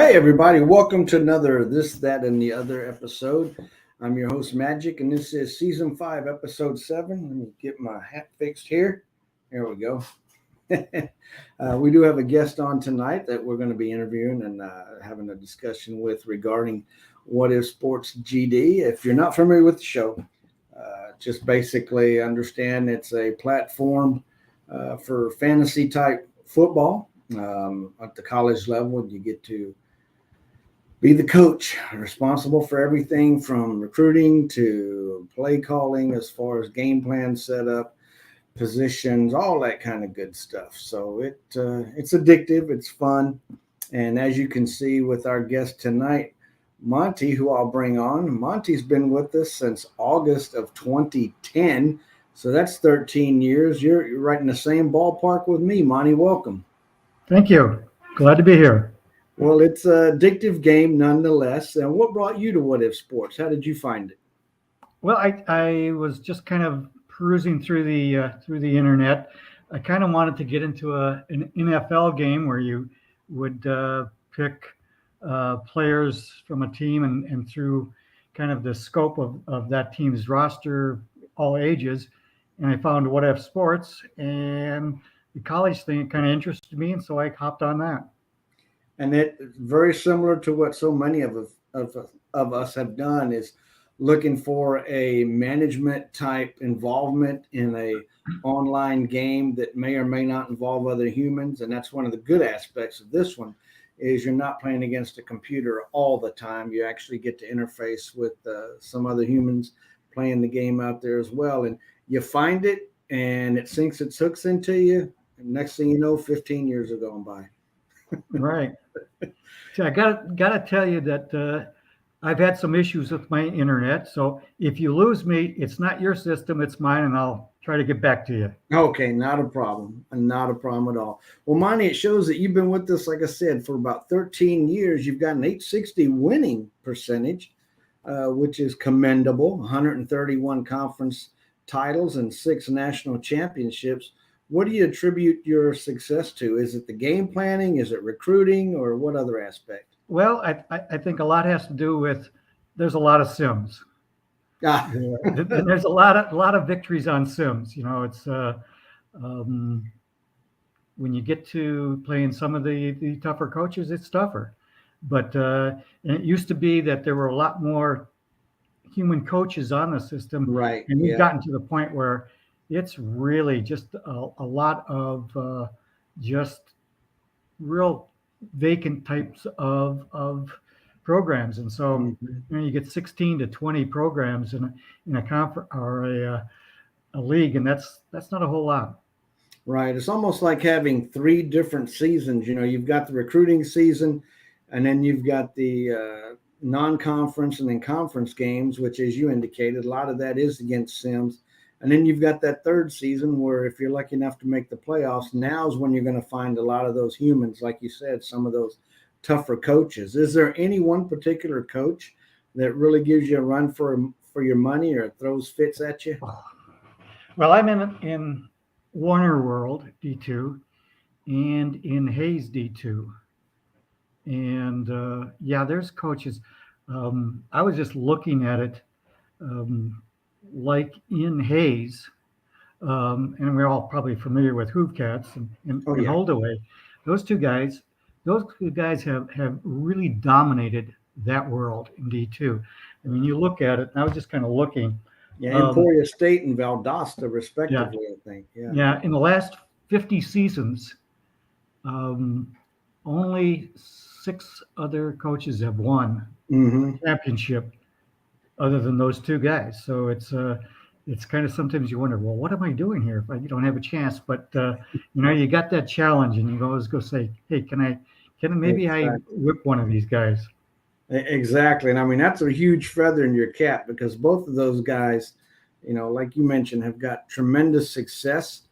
Hey, everybody, welcome to another This, That, and the Other episode. I'm your host, Magic, and this is season 5, episode 7. Let me get my hat fixed here. There we go. We do have a guest on tonight that we're going to be interviewing and having a discussion with regarding What If Sports GD. If you're not familiar with the show, just basically understand it's a platform for fantasy type football. At the college level, you get to be the coach responsible for everything from recruiting to play calling, as far as game plan setup, positions, all that kind of good stuff. So it's addictive, it's fun, and as you can see with our guest tonight, Monty, who I'll bring on. Monty's been with us since August of 2010, so that's 13 years. You're right in the same ballpark with me, Monty. Welcome. Thank you. Glad to be here. Well, it's an addictive game nonetheless. And what brought you to What If Sports? How did you find it? Well, I was just kind of perusing through the internet. I kind of wanted to get into an NFL game where you would pick players from a team and through kind of the scope of that team's roster, all ages. And I found What If Sports, and the college thing kind of interested me, and so I hopped on that. And it's very similar to what so many of us have done, is looking for a management type involvement in a online game that may or may not involve other humans. And that's one of the good aspects of this one, is you're not playing against a computer all the time. You actually get to interface with some other humans playing the game out there as well. And you find it and it sinks its hooks into you. And next thing you know, 15 years are going by. Right. So I gotta tell you that I've had some issues with my internet. So if you lose me, it's not your system, it's mine, and I'll try to get back to you. Okay, not a problem. Not a problem at all. Well, Monty, it shows that you've been with us, like I said, for about 13 years. You've got an 860 winning percentage, which is commendable. 131 conference titles and 6 national championships. What do you attribute your success to? Is it the game planning? Is it recruiting, or what other aspect? Well, I think a lot has to do with there's a lot of sims. Ah. And there's a lot of victories on sims. You know, it's when you get to playing some of the tougher coaches, it's tougher. But and it used to be that there were a lot more human coaches on the system, Right? And we've gotten to the point where it's really just a lot of just real vacant types of programs, and so you get 16 to 20 programs in a conference or a league, and that's not a whole lot. Right. It's almost like having 3 different seasons. You know, you've got the recruiting season, and then you've got the non-conference and then conference games, which, as you indicated, a lot of that is against sims. And then you've got that 3rd season where, if you're lucky enough to make the playoffs, now's when you're going to find a lot of those humans, like you said, some of those tougher coaches. Is there any one particular coach that really gives you a run for your money or throws fits at you? Well, I'm in Warner World D2 and in Hayes D2. And yeah, there's coaches. I was just looking at it. Like in Hayes, and we're all probably familiar with Hoovcats and Holdaway. Those two guys have really dominated that world in D2. I mean, you look at it, and I was just kind of looking. Yeah, Emporia State and Valdosta, respectively, I think. Yeah, in the last 50 seasons, only 6 other coaches have won championship other than those 2 guys. So it's kind of, sometimes you wonder, well, what am I doing here if I don't have a chance? But you got that challenge, and you always go say, hey, can I whip one of these guys? Exactly. And I mean, that's a huge feather in your cap, because both of those guys, like you mentioned, have got tremendous success.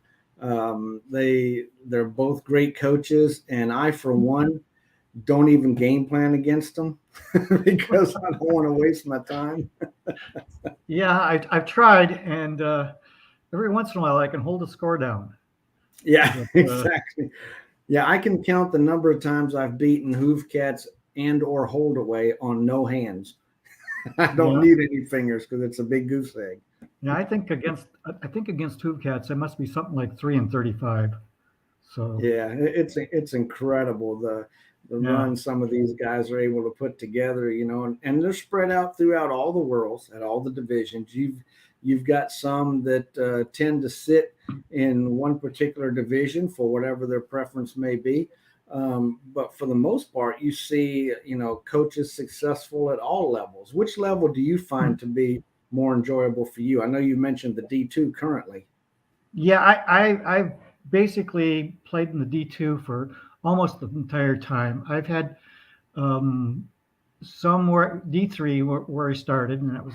They're both great coaches, and I, for one, don't even game plan against them because I don't want to waste my time. Yeah, I've tried, and every once in a while I can hold a score down. Yeah, exactly. Yeah, I can count the number of times I've beaten Hoovcats and or hold away on no hands. I don't Yeah. need any fingers because it's a big goose egg. Yeah, I think against Tube Cats, it must be something like 3-35. So Yeah, it's incredible the yeah, run some of these guys are able to put together, and they're spread out throughout all the worlds at all the divisions. You've got some that tend to sit in one particular division for whatever their preference may be. But for the most part, you see, coaches successful at all levels. Which level do you find to be more enjoyable for you? I know you mentioned the D2 currently. yeah. I've basically played in the D2 for almost the entire time. I've had um, somewhere D3 where I started, and that was,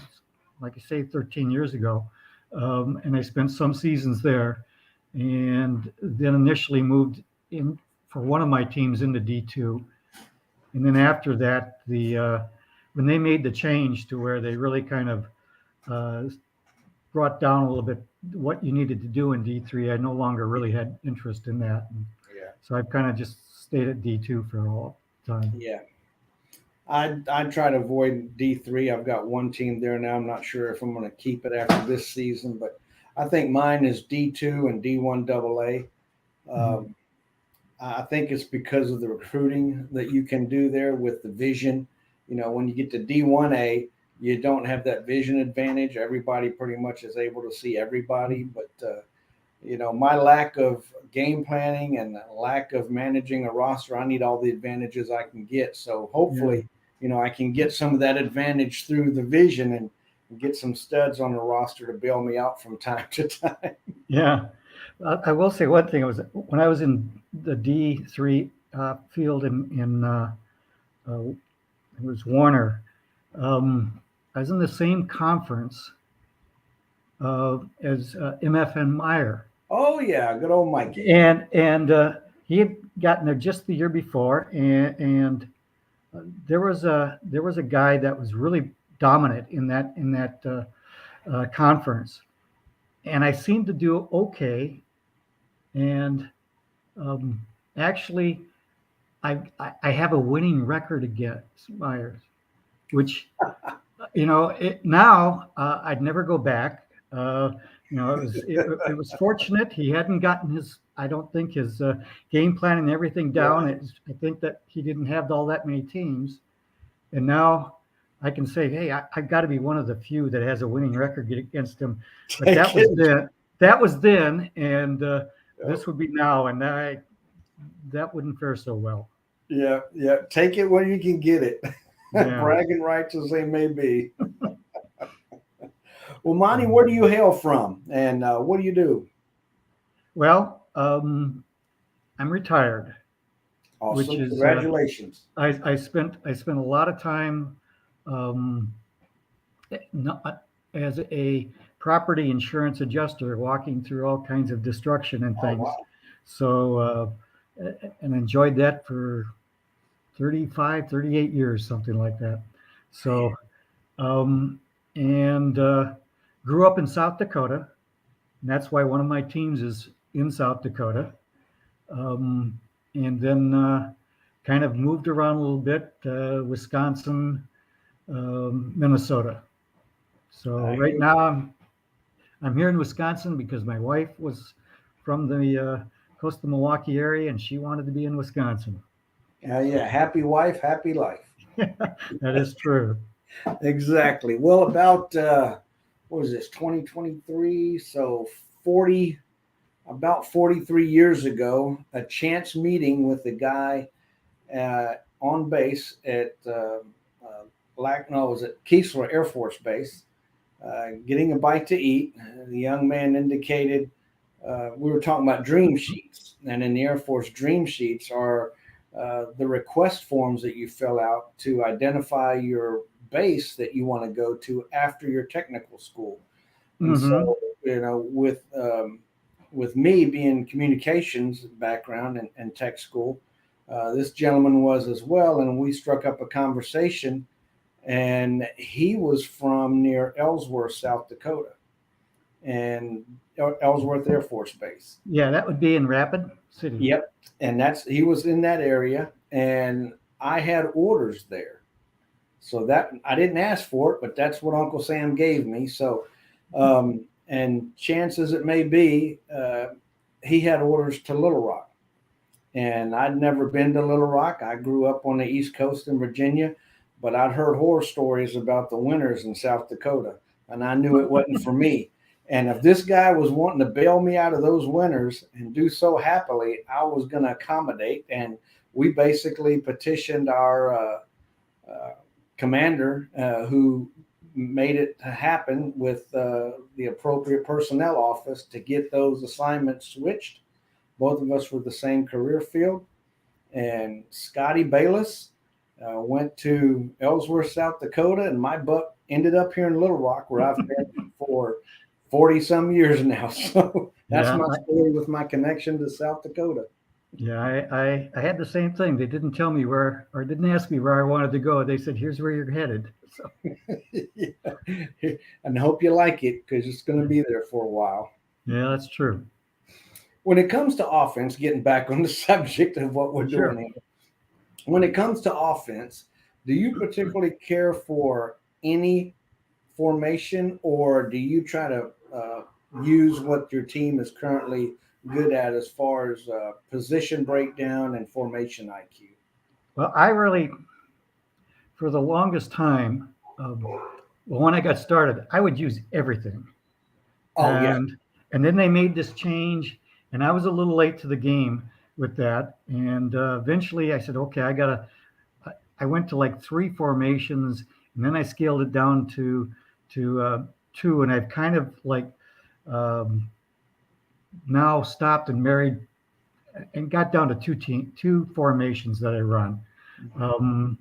like I say, 13 years ago. And I spent some seasons there, and then initially moved in for one of my teams into D2. And then after that, when they made the change to where they really kind of uh, brought down a little bit what you needed to do in D3, I no longer really had interest in that. And Yeah. so I've kind of just stayed at D2 for all time. Yeah. I try to avoid D3. I've got one team there now. I'm not sure if I'm going to keep it after this season, but I think mine is D2 and D1 AA. Mhm. Um, I think it's because of the recruiting that you can do there with the vision. When you get to D1A, you don't have that vision advantage. Everybody pretty much is able to see everybody, but my lack of game planning and lack of managing a roster, I need all the advantages I can get. So Yeah. hopefully, I can get some of that advantage through the vision and get some studs on the roster to bail me out from time to time. Yeah. I will say one thing. It was when I was in the D3 field it was Warner. I was in the same conference as MFN Meyer, Oh yeah, good old Mikey. and he had gotten there just the year before, and there was a guy that was really dominant in that conference, and I seemed to do okay, and um, actually I have a winning record against Myers, which now I'd never go back. It was fortunate he hadn't gotten his, I don't think, his game plan and everything down. Right. I think that he didn't have all that many teams, and now I can say, hey, I've got to be one of the few that has a winning record against him. But Take it. that was then, and Yep. this would be now, and that wouldn't fare so well. Yeah, yeah. Take it when you can get it. Yeah. Bragging rights as they may be. Well, Monty, where do you hail from, and what do you do? Well, I'm retired, which Awesome. is Congratulations. I spent a lot of time um, not, as a property insurance adjuster, walking through all kinds of destruction and Oh things. wow. So and enjoyed that for 35, 38 years, something like that. So um, and grew up in South Dakota, and that's why one of my teams is in South Dakota. Um, and then kind of moved around a little bit, Wisconsin, Minnesota. So I right hear. now I'm here in Wisconsin because my wife was from the coastal Milwaukee area and she wanted to be in Wisconsin. Yeah. Happy wife, happy life. That is true. Exactly. Well, about what was this, 2023? So 40, about 43 years ago, a chance meeting with a guy on base at was it Keesler Air Force Base, getting a bite to eat. The young man indicated we were talking about dream sheets, and in the Air Force, dream sheets are the request forms that you fill out to identify your base that you want to go to after your technical school. And Hmm. so, with me being communications background and tech school, this gentleman was as well, and we struck up a conversation. And he was from near Ellsworth, South Dakota, and Ellsworth Air Force Base. Yeah, that would be in Rapid City. Yep, and he was in that area, and I had orders there. So that I didn't ask for it, but that's what Uncle Sam gave me. So, and chances it may be, he had orders to Little Rock. And I'd never been to Little Rock. I grew up on the East Coast in Virginia, but I'd heard horror stories about the winters in South Dakota, and I knew it wasn't for me. And if this guy was wanting to bail me out of those winters and do so happily, I was going to accommodate. And we basically petitioned our commander, who made it happen with the appropriate personnel office to get those assignments switched. Both of us were the same career field. And Scotty Bayless went to Ellsworth, South Dakota, and my butt ended up here in Little Rock, where I've been for 40 some years now. So that's my story with my connection to South Dakota. Yeah, I had the same thing. They didn't tell me where, or didn't ask me where I wanted to go. They said, here's where you're headed. So yeah. And I hope you like it, because it's going to be there for a while. Yeah, that's true. When it comes to offense, getting back on the subject of what we're doing here, when it comes to offense, do you particularly care for any formation, or do you try to use what your team is currently good at as far as position breakdown and formation IQ? Well, I really, for the longest time, when I got started, I would use everything. And then they made this change, and I was a little late to the game with that. And eventually I said, okay, I went to like 3 formations, and then I scaled it down to 2. And I've kind of like now stopped and married and got down to 2 formations that I run. I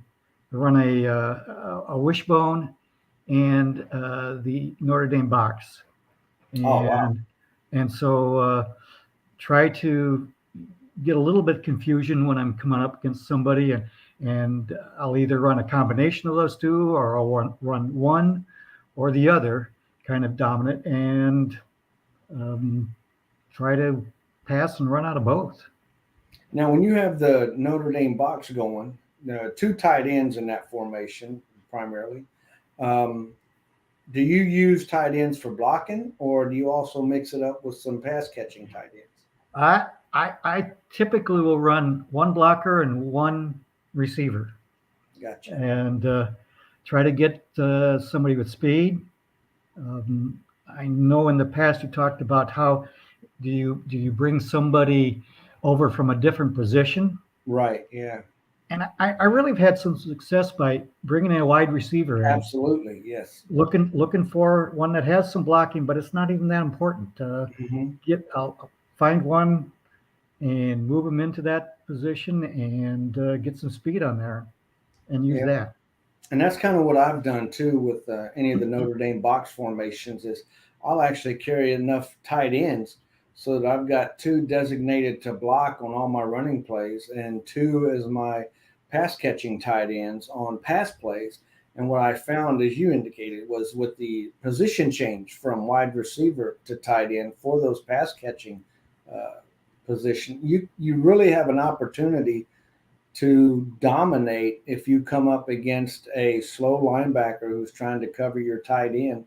run a wishbone and the Notre Dame box. And so try to get a little bit confusion when I'm coming up against somebody, and I'll either run a combination of those 2, or I'll run one or the other, kind of dominant, and try to pass and run out of both. Now, when you have the Notre Dame box going, there are 2 tight ends in that formation primarily. Do you use tight ends for blocking, or do you also mix it up with some pass catching tight ends? I typically will run 1 blocker and 1 receiver. Gotcha. And try to get somebody with speed. I know in the past you talked about how do you bring somebody over from a different position? Right. Yeah. And I really have had some success by bringing in a wide receiver. Absolutely, yes. Looking for one that has some blocking, but it's not even that important. I'll find one and move them into that position and get some speed on there and use that. And that's kind of what I've done too with any of the Notre Dame box formations. Is I'll actually carry enough tight ends so that I've got 2 designated to block on all my running plays, and 2 as my pass catching tight ends on pass plays. And what I found, as you indicated, was with the position change from wide receiver to tight end for those pass catching position, you really have an opportunity to dominate if you come up against a slow linebacker who's trying to cover your tight end.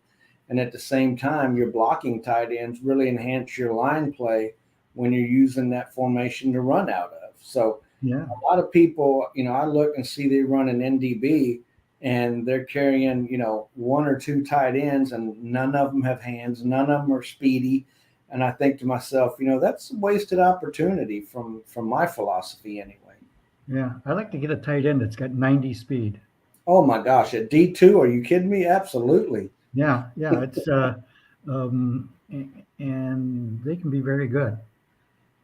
And at the same time, your blocking tight ends really enhance your line play when you're using that formation to run out of. So a lot of people, I look and see they run an NDB and they're carrying, 1 or 2 tight ends, and none of them have hands. None of them are speedy. And I think to myself, that's a wasted opportunity from my philosophy anyway. Yeah, I like to get a tight end that's got 90 speed. Oh my gosh, at D2, are you kidding me? Absolutely. Yeah, it's and they can be very good.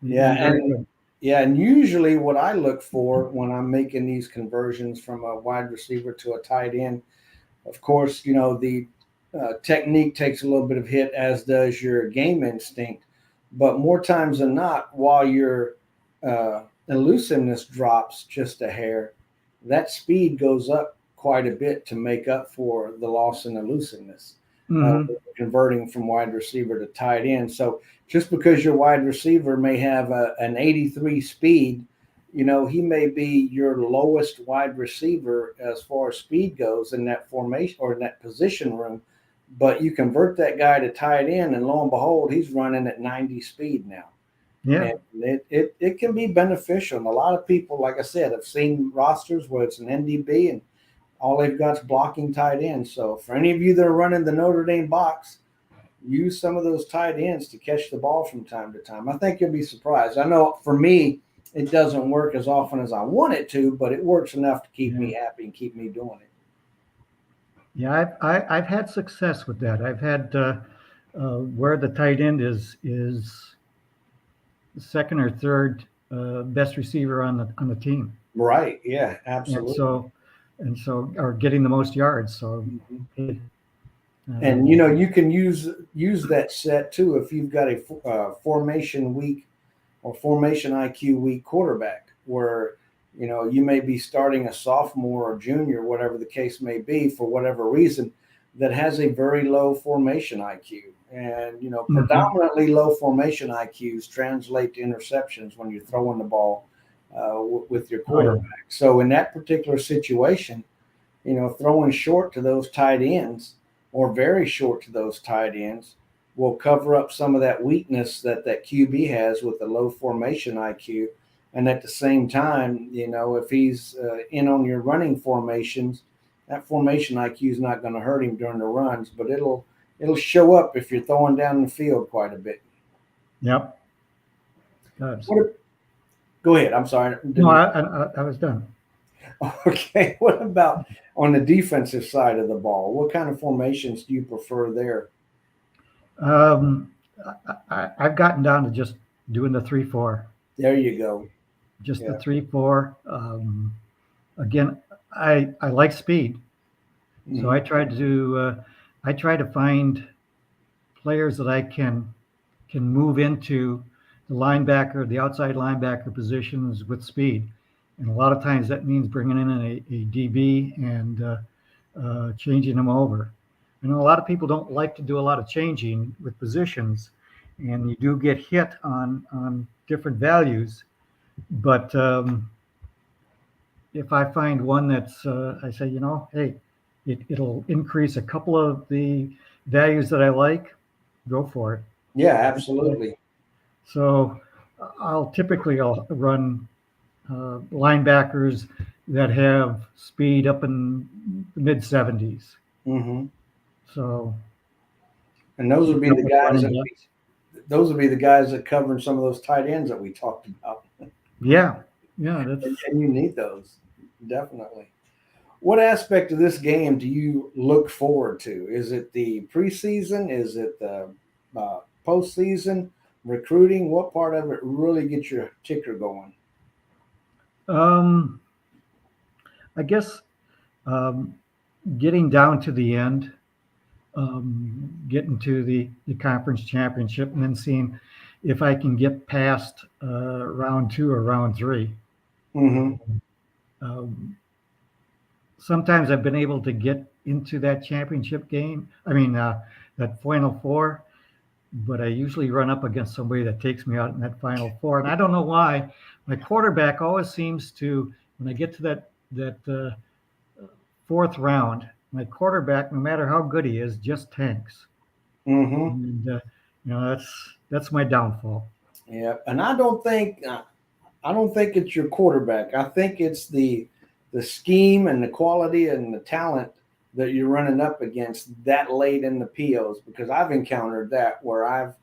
And usually what I look for when I'm making these conversions from a wide receiver to a tight end, of course, the technique takes a little bit of hit, as does your game instinct. But more times than not, while your elusiveness drops just a hair, that speed goes up quite a bit to make up for the loss in elusiveness, converting from wide receiver to tight end. So just because your wide receiver may have an 83 speed, he may be your lowest wide receiver as far as speed goes in that formation or in that position room, but you convert that guy to tight end, and lo and behold, he's running at 90 speed now. Yeah. And it can be beneficial. And a lot of people, like I said, have seen rosters where it's an NDB and all they've got is blocking tight ends. So for any of you that are running the Notre Dame box, use some of those tight ends to catch the ball from time to time. I think you'll be surprised. I know for me, it doesn't work as often as I want it to, but it works enough to keep me happy and keep me doing it. Yeah, I've had success with that. I've had where the tight end is the second or third best receiver on the team. Right. Yeah. Absolutely. And so are getting the most yards. So, and you can use that set too if you've got a formation week or formation IQ week quarterback where you may be starting a sophomore or junior, whatever the case may be, for whatever reason, that has a very low formation IQ. And predominantly low formation IQs translate to interceptions when you're throwing the ball with your quarterback. So in that particular situation, throwing short to those tight ends or very short to those tight ends will cover up some of that weakness that QB has with the low formation IQ. And at the same time, if he's in on your running formations, that formation IQ is not going to hurt him during the runs, but it'll show up if you're throwing down the field quite a bit. Yep. Go ahead. I'm sorry. No, I was done. Okay. What about on the defensive side of the ball? What kind of formations do you prefer there? I've gotten down to just doing the 3-4. There you go. Just the 3-4. Again, I like speed, so I try to find players that I can move into the linebacker, the outside linebacker positions with speed, and a lot of times that means bringing in a DB and changing them over. I know a lot of people don't like to do a lot of changing with positions, and you do get hit on different values. But if I find one that's, I say, hey, it'll increase a couple of the values that I like, go for it. Yeah, absolutely. So I'll typically run linebackers that have speed up in the mid 70s. Mm-hmm. So, and those would be the guys. Those would be the guys that cover some of those tight ends that we talked about. Yeah. And you need those, definitely. What aspect of this game do you look forward to? Is it the preseason? Is it the postseason? Recruiting? What part of it really gets your ticker going? I guess getting down to the end, getting to the conference championship, and then seeing if I can get past round 2 or round 3. Mm-hmm. Sometimes I've been able to get into that championship game. I mean, that Final Four, but I usually run up against somebody that takes me out in that Final Four. And I don't know why. My quarterback always seems to, when I get to that fourth round, my quarterback, no matter how good he is, just tanks. Mm-hmm. And that's my downfall. Yeah, and I don't think it's your quarterback. I think it's the scheme and the quality and the talent that you're running up against that late in the POs, because I've encountered that where I've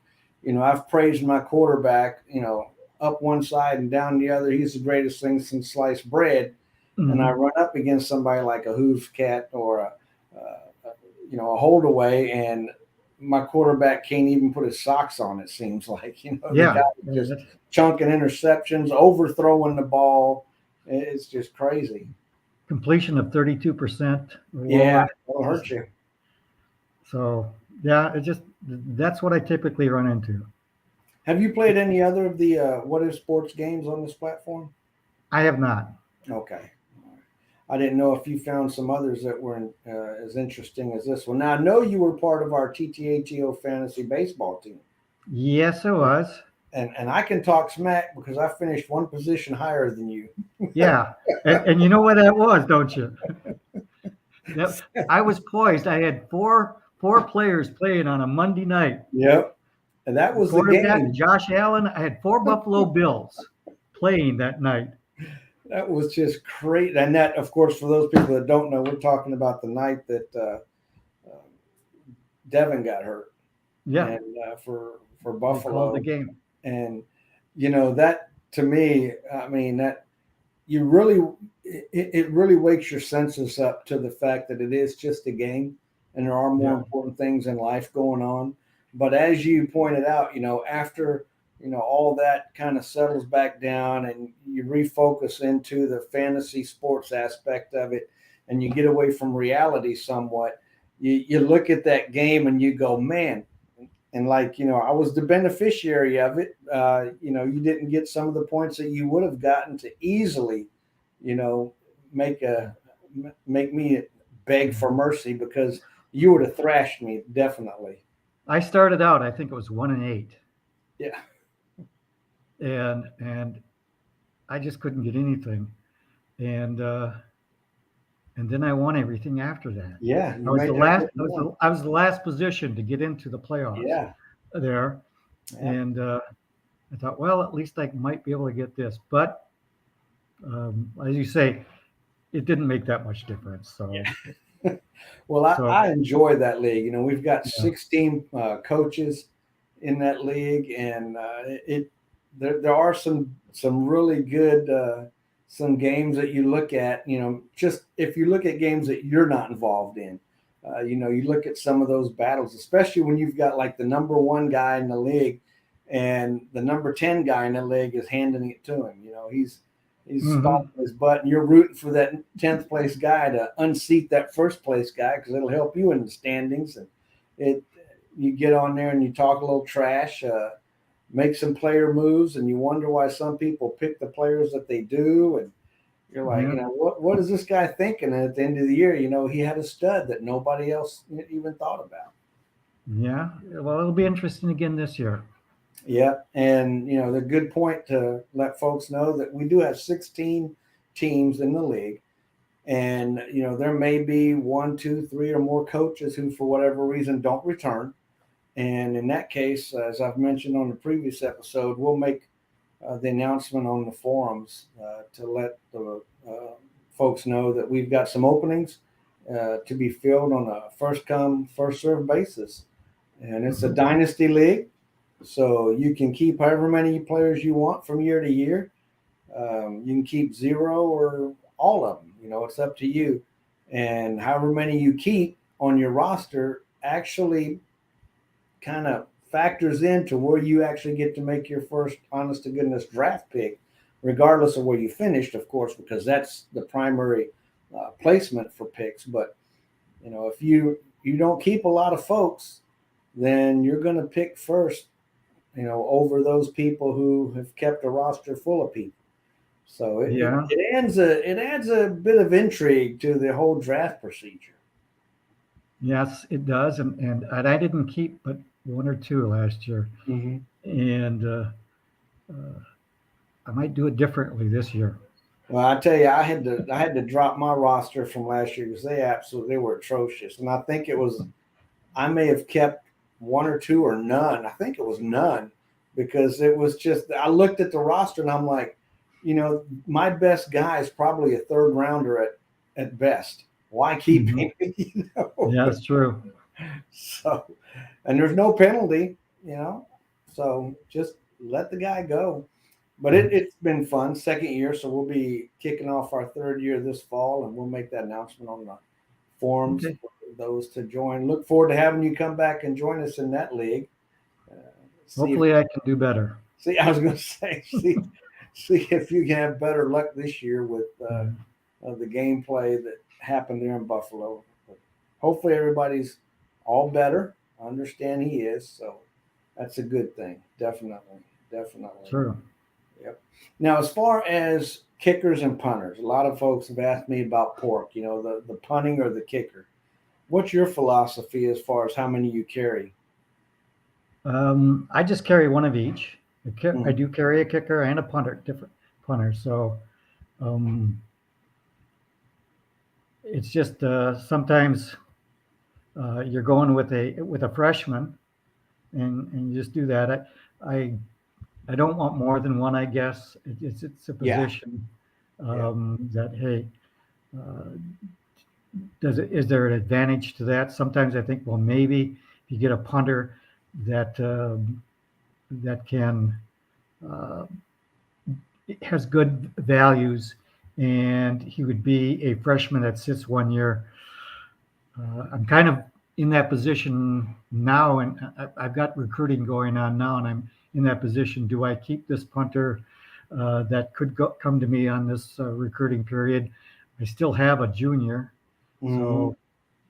praised my quarterback, up one side and down the other. He's the greatest thing since sliced bread. Mm-hmm. And I run up against somebody like a Hoofcat or a Holdaway, and my quarterback can't even put his socks on, it seems like. The guy just chunking interceptions, overthrowing the ball. It's just crazy. Completion of 32%. Yeah, it'll hurt you. So, yeah, that's what I typically run into. Have you played any other of the What If Sports games on this platform? I have not. Okay. I didn't know if you found some others that were as interesting as this one. Now, I know you were part of our TTATO fantasy baseball team. Yes, I was. and I can talk smack because I finished one position higher than you. Yeah. And you know what that was, don't you? Yep. I was poised. I had four players playing on a Monday night. Yep. And that was the Quarterback, game. Josh Allen. I had 4 Buffalo Bills playing that night. That was just great. And that, of course, for those people that don't know, we're talking about the night that Devin got hurt. Yeah. And for They Buffalo. called the game. And, you know, that to me, I mean, that you really, it really wakes your senses up to the fact that it is just a game and there are more important things in life going on. But as you pointed out, you know, after, you know, all that kind of settles back down and you refocus into the fantasy sports aspect of it and you get away from reality somewhat, you look at that game and you go, man, and like, you know, I was the beneficiary of it. You know, you didn't get some of the points that you would have gotten to easily, you know, make me beg for mercy because you would have thrashed me definitely. I started out, I think it was 1-8. Yeah. And I just couldn't get anything. And then I won everything after that. Yeah. I was the last position to get into the playoffs. Yeah. There. Yeah. And I thought, well, at least I might be able to get this. But as you say, it didn't make that much difference. So, Well, I enjoy that league. You know, we've got 16 coaches in that league, and there are some really good some games that you look at. You know, just if you look at games that you're not involved in, you know, you look at some of those battles, especially when you've got like the number 1 guy in the league, and the number 10 guy in the league is handing it to him. You know, he's stomping his butt, and you're rooting for that 10th place guy to unseat that first place guy because it'll help you in the standings. And you get on there and you talk a little trash, make some player moves, and you wonder why some people pick the players that they do. And you're like, you know, what is this guy thinking? And at the end of the year, you know, he had a stud that nobody else even thought about. Yeah. Well, it'll be interesting again this year. Yeah, and you know, the good point to let folks know that we do have 16 teams in the league, and you know, there may be 1, 2, 3 or more coaches who, for whatever reason, don't return. And in that case, as I've mentioned on the previous episode, we'll make the announcement on the forums to let the folks know that we've got some openings to be filled on a first come, first served basis, and it's a dynasty league. So you can keep however many players you want from year to year. You can keep 0 or all of them. You know, it's up to you. And however many you keep on your roster actually kind of factors into where you actually get to make your first honest to goodness draft pick, regardless of where you finished, of course, because that's the primary placement for picks. But, you know, if you don't keep a lot of folks, then you're going to pick first, you know, over those people who have kept a roster full of people. So it adds a bit of intrigue to the whole draft procedure. Yes, it does. And I didn't keep but 1 or 2 last year. And I might do it differently this year. Well, I tell you, I had to drop my roster from last year because they were atrocious. And I think I may have kept 1 or 2 or none. I think it was none because it was just, I looked at the roster and I'm like, you know, my best guy is probably a 3rd rounder at best. Why keep him? You know? Yeah, that's true. So, and there's no penalty, you know, so just let the guy go. But it's been fun, 2nd year. So we'll be kicking off our 3rd year this fall, and we'll make that announcement on the forums for those to join. Look forward to having you come back and join us in that league. Hopefully I can do better. See, I was going to say, see if you can have better luck this year with the gameplay that happened there in Buffalo. But hopefully everybody's all better. I understand he is, so that's a good thing. Definitely. Sure. Yep. Now, as far as kickers and punters, a lot of folks have asked me about pork, you know, the punting or the kicker. What's your philosophy as far as how many you carry? I just carry 1 of each, I do carry a kicker and a punter, different punter. So it's just sometimes you're going with a freshman, and you just do that. I don't want more than one. I guess it's a position that hey. Is there an advantage to that? Sometimes I think, well, maybe if you get a punter that that can uh, has good values, and he would be a freshman that sits 1 year. I'm kind of in that position now, and I've got recruiting going on now, and I'm in that position. Do I keep this punter that could come to me on this recruiting period? I still have a junior, so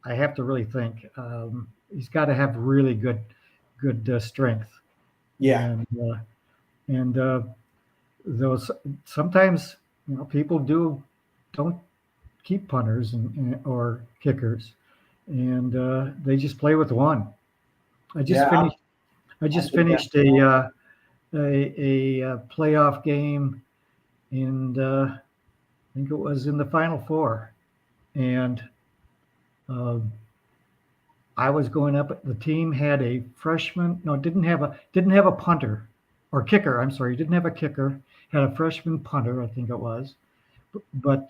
I have to really think. He's got to have really good strength. Yeah. And those sometimes people don't keep punters or kickers, and they just play with one. I just finished. I just finished a playoff game, and I think it was in the Final Four, and I was going up. The team had a freshman. No, didn't have a punter or kicker. I'm sorry, didn't have a kicker. Had a freshman punter, I think it was, but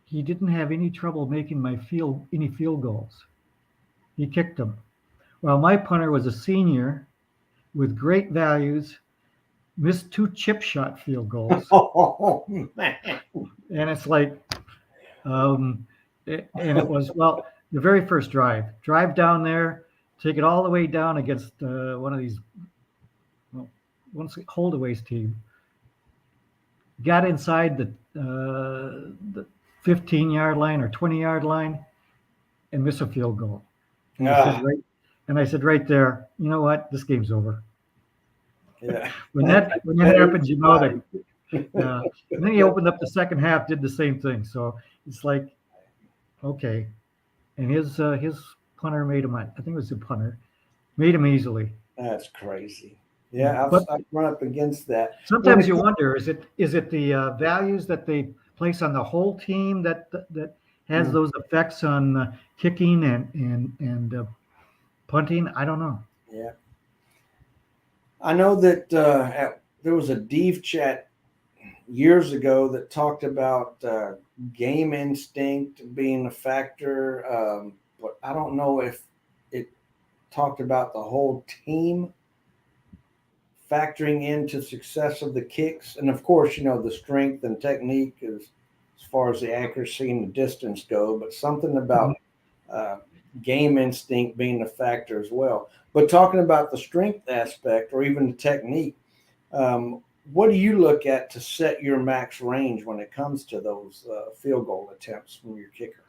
he didn't have any trouble making any field goals. He kicked them. Well, my punter was a senior with great values, missed 2 chip shot field goals. Oh man! And it's like, and it was the very first drive down there, take it all the way down against one of these, once Holdaway's team. Got inside the 15-yard line or 20-yard line and missed a field goal. And I said right there, you know what? This game's over. Yeah. When that happens, you know that. And then he opened up the second half, did the same thing. So it's like, okay. And his punter made him. I think it was the punter, made him easily. That's crazy. Yeah, I've run up against that. Sometimes you wonder, is it the values that they place on the whole team that has those effects on kicking and punting? I don't know. Yeah, I know that there was a Dev chat years ago that talked about game instinct being a factor, but I don't know if it talked about the whole team factoring into success of the kicks. And of course, the strength and technique as far as the accuracy and the distance go, but something about game instinct being a factor as well. But talking about the strength aspect or even the technique, what do you look at to set your max range when it comes to those field goal attempts from your kicker?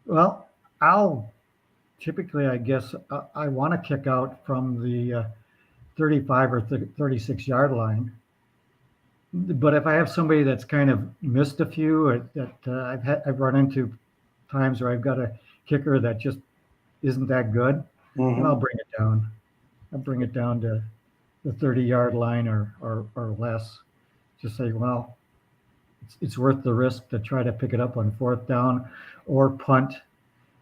Well, I'll typically, I guess, I want to kick out from the 35 or 36-yard line. But if I have somebody that's kind of missed a few, or that I've run into times where I've got a kicker that just isn't that good, and I'll bring it down. I'll bring it down to the 30-yard line or less. Just say, well, it's worth the risk to try to pick it up on 4th down or punt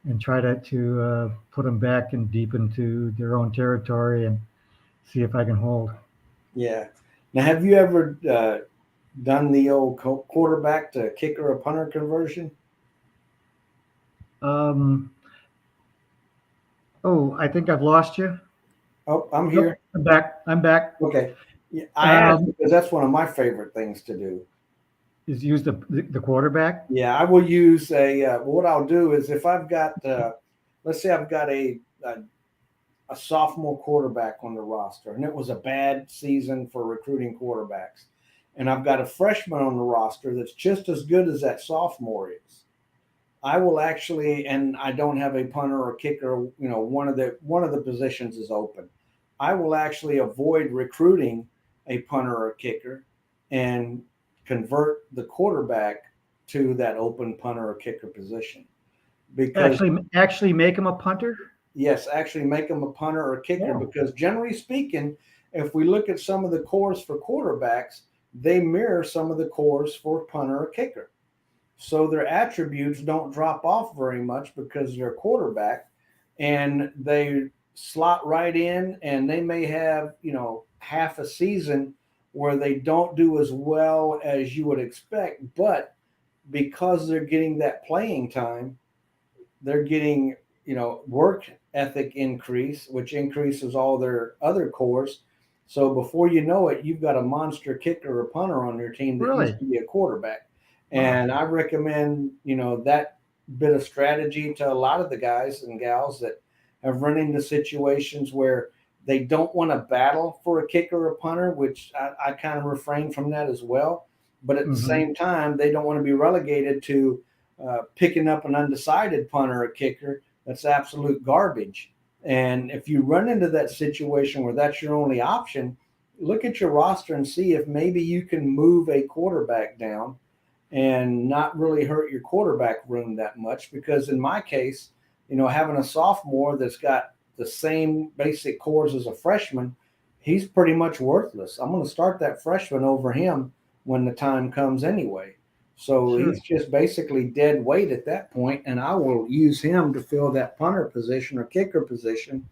and try to put them back and deep into their own territory and see if I can hold. Yeah. Now, have you ever done the old quarterback to kicker or punter conversion? I think I've lost you. Oh, I'm here. Nope, I'm back. Okay. Yeah, I asked because that's one of my favorite things to do. Is use the quarterback? Yeah, I will use what I'll do is if I've got, let's say I've got a sophomore quarterback on the roster, and it was a bad season for recruiting quarterbacks, and I've got a freshman on the roster that's just as good as that sophomore is. I will actually, and I don't have a punter or kicker, one of the positions is open. I will actually avoid recruiting a punter or kicker and convert the quarterback to that open punter or kicker position. Because actually make him a punter? Yes, actually make them a punter or a kicker Yeah. because generally speaking, if we look at some of the cores for quarterbacks, they mirror some of the cores for punter or kicker. So their attributes don't drop off very much because they're a quarterback and they slot right in, and they may have, half a season where they don't do as well as you would expect, but because they're getting that playing time, they're getting, work ethic increase, which increases all their other cores. So before you know it, you've got a monster kicker or punter on your team that used Really? to be a quarterback. Wow. And I recommend, that bit of strategy to a lot of the guys and gals that have run into situations where they don't want to battle for a kicker or punter, which I kind of refrain from that as well. But at the Hmm. same time, they don't want to be relegated to picking up an undecided punter or kicker that's absolute garbage. And if you run into that situation where that's your only option, look at your roster and see if maybe you can move a quarterback down and not really hurt your quarterback room that much. Because in my case, having a sophomore that's got the same basic cores as a freshman, he's pretty much worthless. I'm going to start that freshman over him when the time comes anyway. So Sure. he's just basically dead weight at that point, and I will use him to fill that punter position or kicker position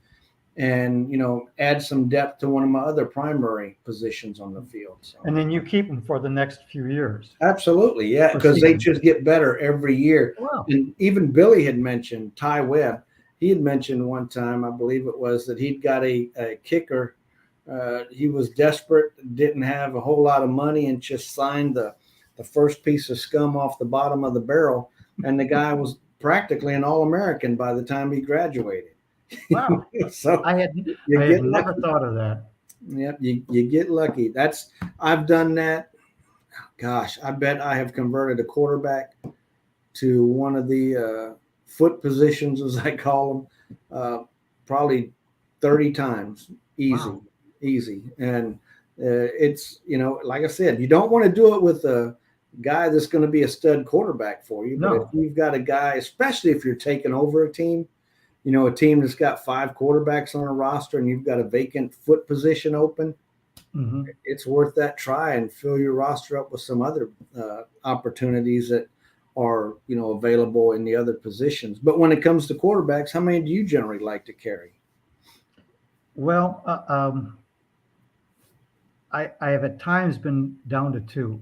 and add some depth to one of my other primary positions on the field. So And then you keep them for the next few years absolutely, yeah, or because they seasons. just get better every year. Wow. And even Billy had mentioned Ty Webb. He had mentioned one time, I believe it was, that he'd got a kicker. He was desperate, didn't have a whole lot of money, and just signed the first piece of scum off the bottom of the barrel. And the guy was practically an All-American by the time he graduated. Wow. So I had you I had get never lucky. thought of that. Yep, you get lucky. I've done that. Gosh, I bet I have converted a quarterback to one of the foot positions, as I call them, probably 30 times. Easy, Wow. easy. And it's, like I said, you don't want to do it with a guy that's going to be a stud quarterback for you. But if No. you've got a guy, especially if you're taking over a team, a team that's got 5 quarterbacks on a roster and you've got a vacant foot position open, Hmm. it's worth that try and fill your roster up with some other opportunities that are available in the other positions. But when it comes to quarterbacks, how many do you generally like to carry? Well, I have at times been down to 2.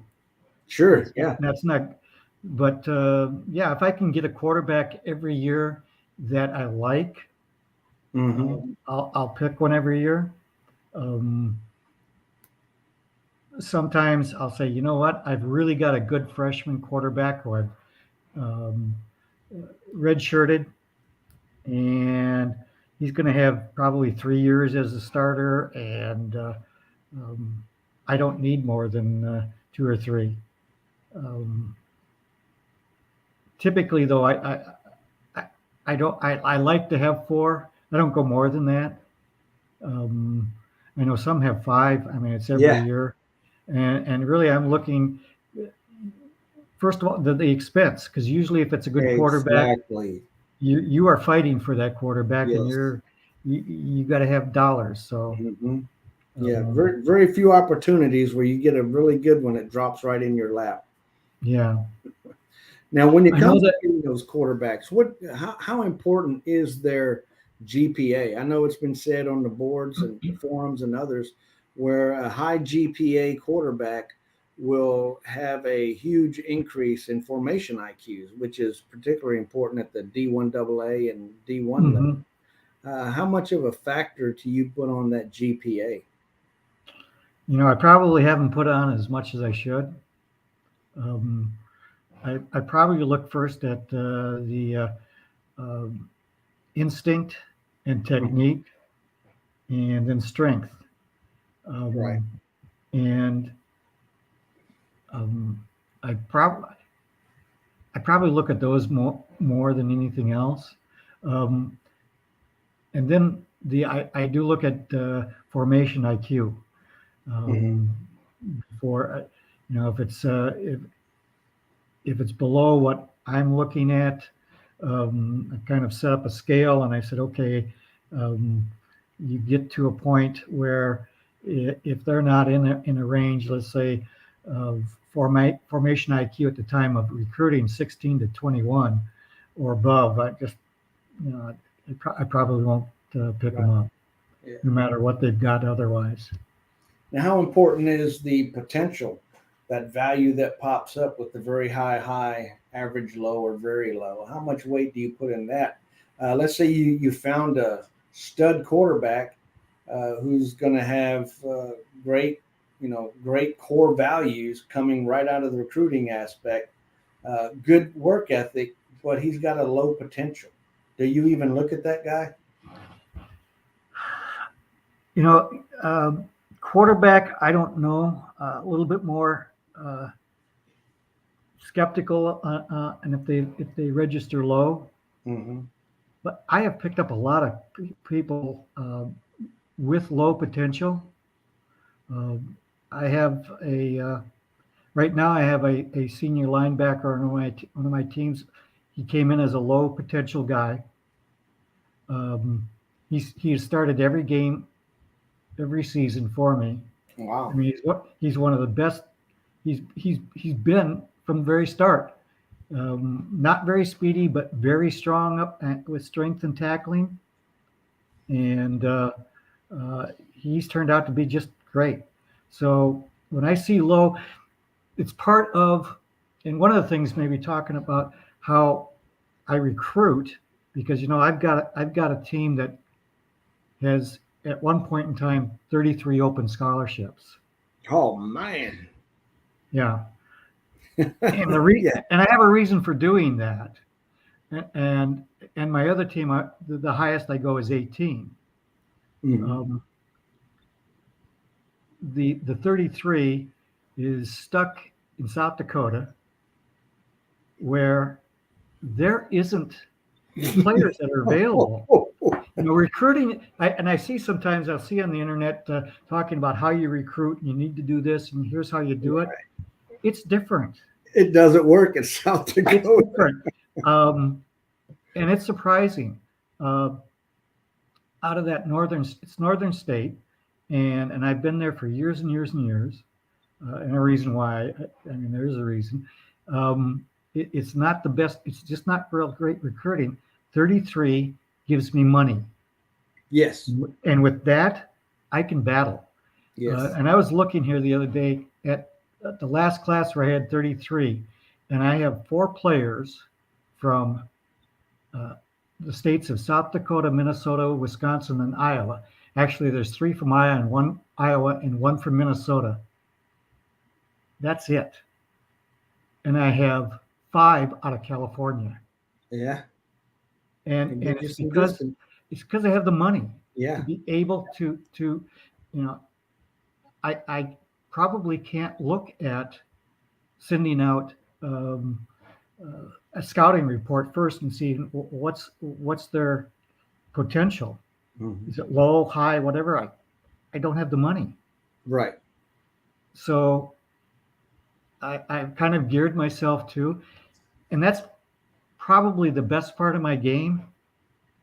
Sure, yeah. That's not, but yeah, if I can get a quarterback every year that I like, Mm-hmm. I'll pick one every year. Um, Sometimes I'll say, you know what, I've really got a good freshman quarterback who I've um, redshirted, and he's going to have probably 3 years as a starter, and um, I don't need more than 2 or 3. Um, Typically, though, I, I don't. I like to have 4. I don't go more than that. Um, I know some have 5. I mean, it's every Yeah, year, and really, I'm looking first of all the expense, because usually if it's a good quarterback, exactly. you are fighting for that quarterback, and Yes. you got to have dollars. So Mm-hmm. Yeah, um, very very few opportunities where you get a really good one that drops right in your lap. yeah, Now, when it I know comes to that. getting those quarterbacks, how important is their GPA? I know it's been said on the boards and forums and others where a high GPA quarterback will have a huge increase in formation IQs, which is particularly important at the D1 AA and D1 level. Mhm. How much of a factor do you put on that GPA? I probably haven't put on as much as I should. Um, I probably look first at the um instinct and Mhm. technique, and then strength. Right. Um, and um, I probably look at those more than anything else. Um, and then I do look at formation IQ. Hmm. Um, for if it's below what I'm looking at, I kind of set up a scale, and I said, okay, you get to a point where if they're not in a range, let's say, of formation IQ at the time of recruiting 16 to 21 or above, I probably won't pick them up, Yeah. no matter what they've got otherwise. Now, how important is the potential, that value that pops up with the very high, average low, or very low? How much weight do you put in that? Let's say you found a stud quarterback who's going to have great, great core values coming right out of the recruiting aspect, good work ethic, but he's got a low potential. Do you even look at that guy? Quarterback, I don't know. A little bit more skeptical, and if they register low. Mm-hmm. But I have picked up a lot of people with low potential. I have right now I have a senior linebacker on one of my teams. He came in as a low potential guy. He has started every game, every season for me. Wow. I mean, he's one of the best. He's been from the very start. Not very speedy, but very strong up with strength and tackling. And he's turned out to be just great. So when I see low, it's part of, and one of the things maybe talking about how I recruit, because I've got a team that has at one point in time 33 open scholarships. Oh man. Yeah. And Yeah. and I have a reason for doing that. And my other team, the highest I go is 18. Mm-hmm. The 33 is stuck in South Dakota, where there isn't the players that are available. Recruiting, I see sometimes I'll see on the internet talking about how you recruit, and you need to do this, and here's how you do it. It's different. It doesn't work in South Dakota. It's different. And it's surprising. Out of that northern state, and I've been there for years and years and years. And a reason why, there's a reason. It's not the best. It's just not real great recruiting. 33 gives me money. Yes. And with that, I can battle. Yes. And I was looking here the other day at the last class where I had 33, and I have 4 players from the states of South Dakota, Minnesota, Wisconsin, and Iowa. Actually, there's 3 from Iowa and 1 from Minnesota. That's it. And I have 5 out of California. Yeah. And it's because I have the money. Yeah. To be able to I probably can't look at sending out a scouting report first and see what's their potential. Mm-hmm. Is it low, high, whatever? I don't have the money. Right. So I've kind of geared myself to, and that's probably the best part of my game,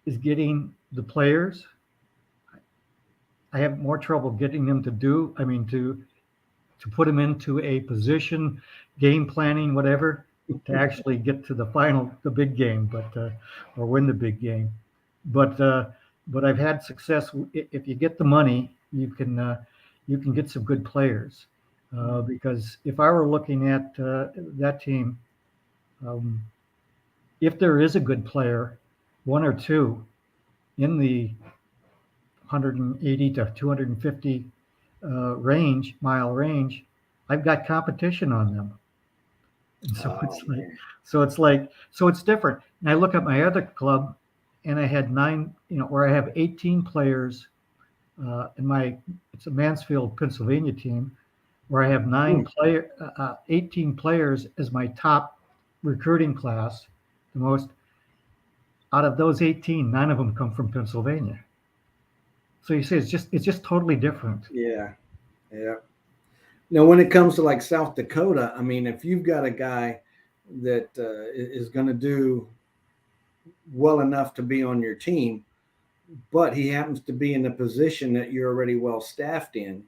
is getting the players. I have more trouble getting them to put them into a position, game planning, whatever, to actually get to the big game, or win the big game. But I've had success. If you get the money, you can get some good players. Because if I were looking at that team, if there is a good player, 1 or 2 in the 180 to 250 mile range, I've got competition on them. And so it's different. And I look at my other club, and I had 9, where I have 18 players it's a Mansfield, Pennsylvania team, where I have 18 players as my top recruiting class. The most out of those 18, 9 of them come from Pennsylvania. So you see, it's just totally different. Yeah. Yeah. Now, when it comes to like South Dakota, if you've got a guy that is going to do well enough to be on your team, but he happens to be in a position that you're already well staffed in.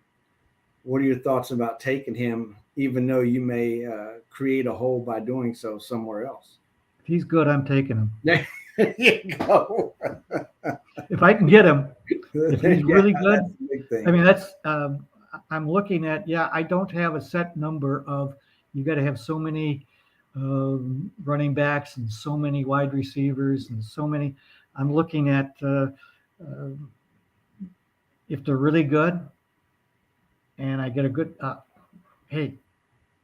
What are your thoughts about taking him, even though you may create a hole by doing so somewhere else? If he's good, I'm taking him. There you go. If I can get him, if he's Yeah, really that's good, the big thing. I mean, that's, I'm looking at, yeah, I don't have a set number of, you got to have so many running backs and so many wide receivers and so many. I'm looking at if they're really good and I get a good, hey,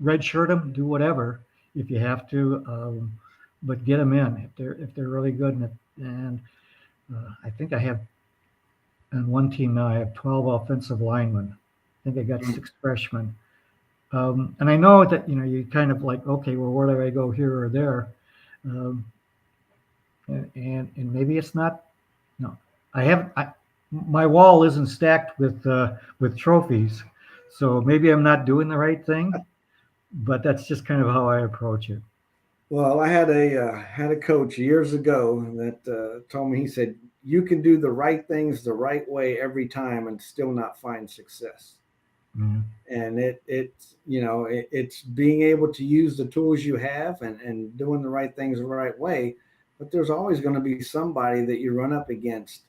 red shirt them, do whatever if you have to, but get them in if they're really good. And I think I have on one team now, I have 12 offensive linemen. I think I got 6 freshmen. And I know that, you kind of like, okay, well, where do I go here or there? And maybe it's not, no, my wall isn't stacked with trophies. So maybe I'm not doing the right thing, but that's just kind of how I approach it. Well, I had a coach years ago that told me, he said, you can do the right things the right way every time and still not find success. Mhm. And it's being able to use the tools you have and doing the right things the right way. But there's always going to be somebody that you run up against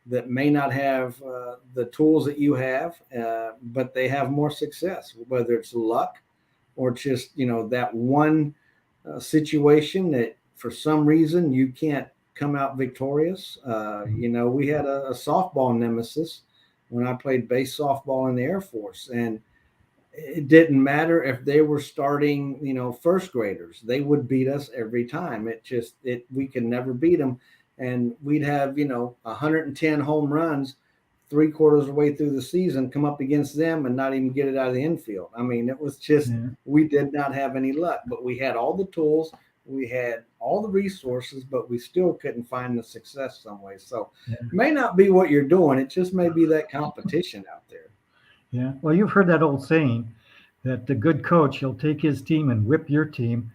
that may not have the tools that you have, but they have more success, whether it's luck or just that one situation that for some reason you can't come out victorious. We had a softball nemesis when I played base softball in the Air Force, and it didn't matter if they were starting, first graders, they would beat us every time. We could never beat them. And we'd have, 110 home runs 3/4 of the way through the season, come up against them and not even get it out of the infield. I mean, it was just, we did not have any luck, but we had all the tools, we had all the resources, but we still couldn't find the success some way. So it may not be what you're doing. It just may be that competition out there. Yeah. Well, you've heard that old saying that the good coach, he'll take his team and whip your team,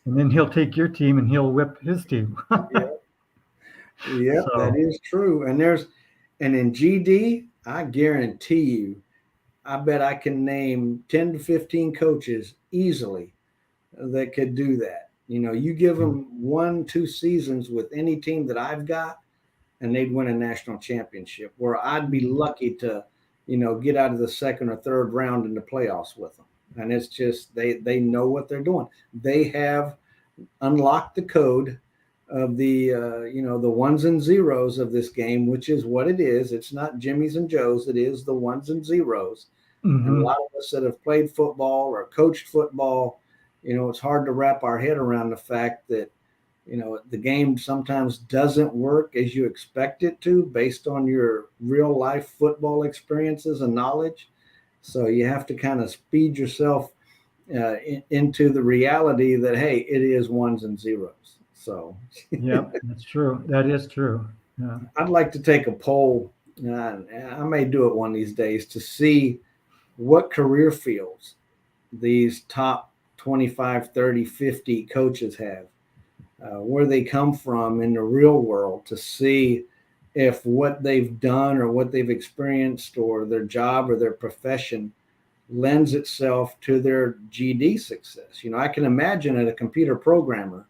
and then he'll take your team and he'll whip his team. Yeah, So, that is true. And in GD, I guarantee you, I bet I can name 10 to 15 coaches easily that could do that. You give them 1-2 seasons with any team that I've got, and they'd win a national championship, where I'd be lucky to, get out of the second or third round in the playoffs with them. And it's just, they know what they're doing. They have unlocked the code of the the ones and zeros of this game, which is what it is. It's not Jimmys and Joes. It is the ones and zeros. And a lot of us that have played football or coached football, it's hard to wrap our head around the fact that, the game sometimes doesn't work as you expect it to based on your real life football experiences and knowledge. So you have to kind of speed yourself into the reality that, hey, it is ones and zeros. So yeah, that's true. That is true. Yeah. I'd like to take a poll. I may do it one of these days to see what career fields these top 25, 30, 50 coaches have, where they come from in the real world, to see if what they've done or what they've experienced or their job or their profession lends itself to their GD success. I can imagine that a computer programmer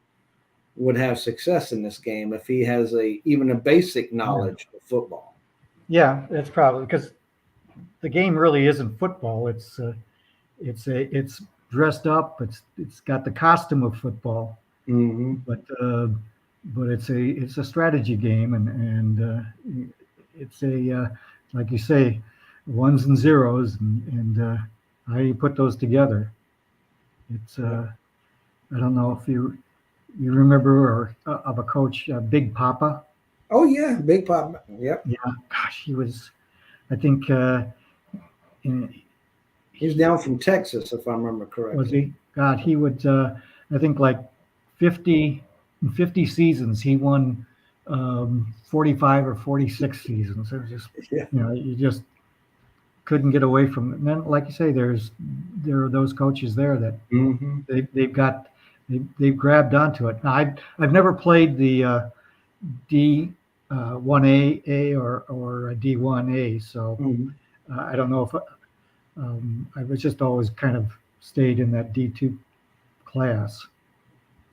would have success in this game if he has even a basic knowledge of football. Yeah, that's probably because the game really isn't football. It's dressed up. It's got the costume of football, but it's a strategy game, and it's like you say, ones and zeros, and how you put those together. It's I don't know if you remember of a coach, Big Papa. Oh yeah, Big Papa. Yep. Yeah, gosh, he was. I think he's down from Texas, if I remember correctly. Was he? God, he would. I think like 50 seasons. He won 45 or 46 seasons. It was just, you just couldn't get away from it. And then, like you say, there are those coaches there that they've grabbed onto it. Now, I've never played the D1A or a D1A. So Mhm. I don't know if I was just always kind of stayed in that D2 class.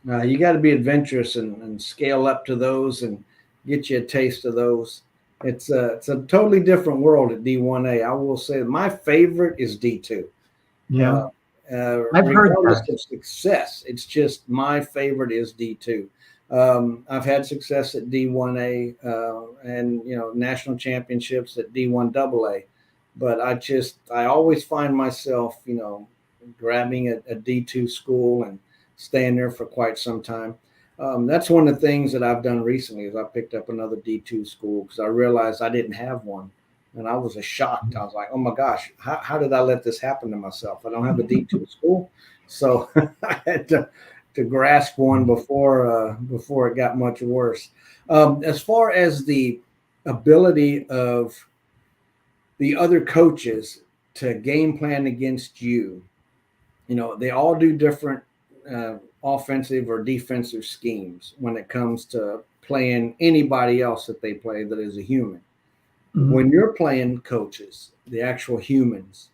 You got to be adventurous and scale up to those and get you a taste of those. It's a totally different world at D1A. I will say my favorite is D2. Uh, Yeah, I've heard Regardless that. of success, it's just my favorite is D2. I've had success at D1A and national championships at D1AA, but I always find myself grabbing a D2 school and staying there for quite some time. That's one of the things that I've done recently is I picked up another D2 school because I realized I didn't have one. And I was shocked. I was like, oh my gosh, how did I let this happen to myself? I don't have a D2 school. So I had to grasp one before it got much worse. As far as the ability of the other coaches to game plan against you, they all do different offensive or defensive schemes when it comes to playing anybody else that they play that is a human. Mhm. When you're playing coaches, the actual humans,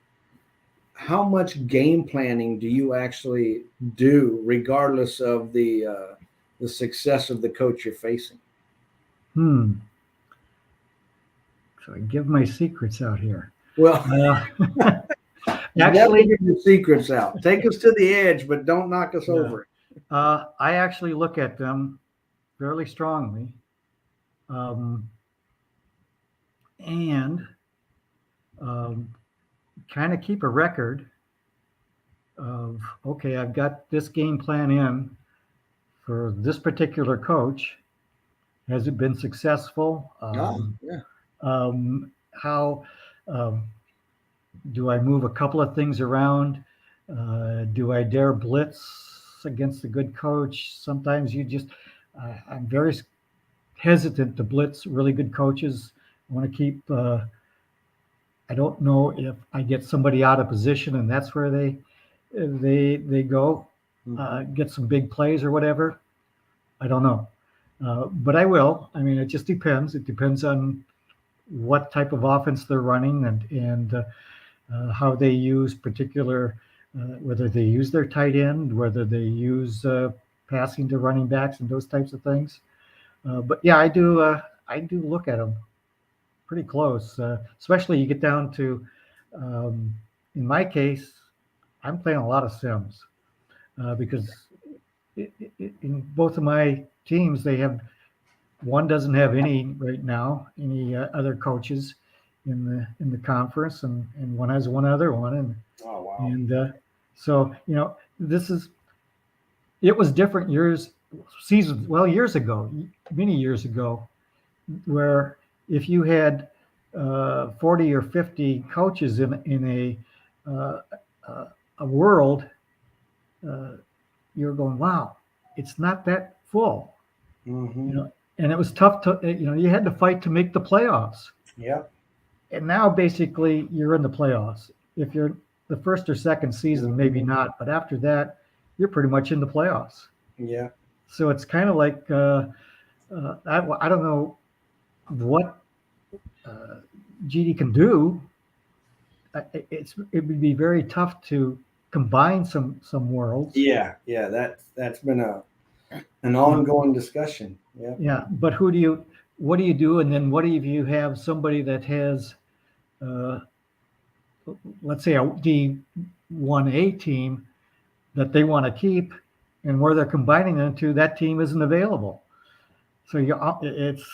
how much game planning do you actually do, regardless of the success of the coach you're facing? Hmm. So I give my secrets out here. Well, Uh, never actually, give your secrets out. Take us to the edge, but don't knock us yeah. over. I actually look at them fairly strongly, um, and um, kind of keep a record of, okay, I've got this game plan in for this particular coach. Has it been successful? Ah, yeah. How do I move a couple of things around? Do I dare blitz against a good coach? Sometimes I'm very hesitant to blitz really good coaches. I want to keep, I don't know if I get somebody out of position and that's where they go, Mhm. get some big plays or whatever. I don't know. But I will. I mean, it just depends. It depends on what type of offense they're running and how they use particular, whether they use their tight end, whether they use passing to running backs and those types of things. But yeah, I do. I do look at them pretty close, especially you get down to, um, in my case, I'm playing a lot of Sims because in both of my teams, they have one doesn't have any right now, any other coaches in the conference, and one has one other one, Oh wow. and so this is it was different years ago, many years ago, where if you had 40 or 50 coaches in uh, uh, a world, uh, you're going, wow, it's not that full, Hmm. and it was tough to, you had to fight to make the playoffs. Yep. And now basically you're in the playoffs. If you're the first or second season, maybe Hmm. not, but after that, you're pretty much in the playoffs. Yeah. So it's kind of like I don't know what uh, GD can do. It would be very tough to combine some worlds. Yeah. Yeah. That's been an You know, ongoing discussion. Yep. yeah. But what do you do? And then what if you have somebody that has, uh, let's say, a D1A team that they want to keep, and where they're combining them to, that team isn't available. So it's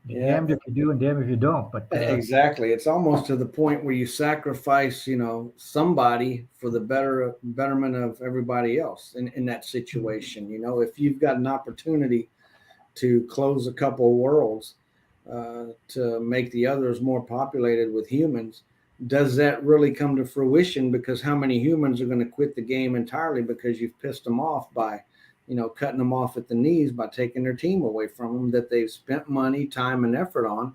you're Yeah. damned if you do and damned if you don't. But Exactly. It's almost to the point where you sacrifice, somebody for the betterment of everybody else in that situation. If you've got an opportunity to close a couple of worlds to make the others more populated with humans, does that really come to fruition? Because how many humans are going to quit the game entirely because you've pissed them off by, cutting them off at the knees by taking their team away from them that they've spent money, time, and effort on?